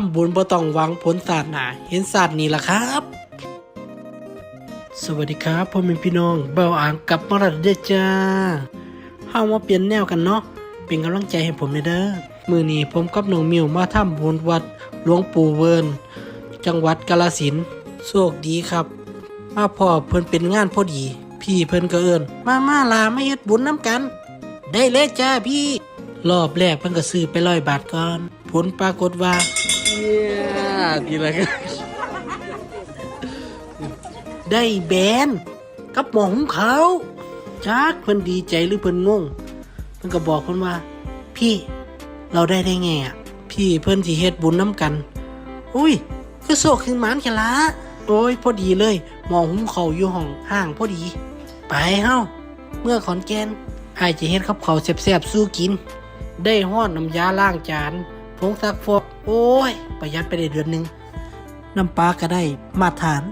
ำบุญบ่ต้องหวังผลศาสตร์หนาเห็นศาสตร์นี่ล่ะครับ สวัสดีครับพ่อแม่พี่น้องเบาอ่างกลับมาแล้วเด้อจ้าเฮามาเปลี่ยนแนวกันเนาะเป็นกำลังใจให้ผมเด้อมื้อนี้ผมกับน้องมิวมาทำบุญวัดหลวงปู่เวิร์นจังหวัดกาฬสินธุ์โชคดีครับ มาพ่อเพิ่นเป็นงานพอดี พี่เพิ่นก็เอิ้นมาลามาเฮ็ดบุญน้ำกัน ได้เลยจ้าพี่ รอบแรกเพิ่นก็ซื้อไป100 บาทก่อน ผลปรากฏว่าดีละกันได้แบนกับหมอหุงขาวจักเพิ่นดีใจหรือเพิ่นงงเพิ่นก็บอกเพิ่นว่า พี่เราได้ไงอ่ะ พี่เพิ่นสิเฮ็ดบุญน้ำกัน อุ้ยคือโศกคือหมานแค่ละโอ้ยพอดีเลยหมอหุงข้าวอยู่ห้างพอดี ไปเฮาเมื่อขอนแก่นอ้ายจะเฮ็ดกับข้าวแซ่บๆสู้กิน ได้ฮอดน้ำยาล้างจานผงซักฟอกโอ้ยประหยัดไปได้เดือนนึงน้ำปลาก็ได้มาตรฐาน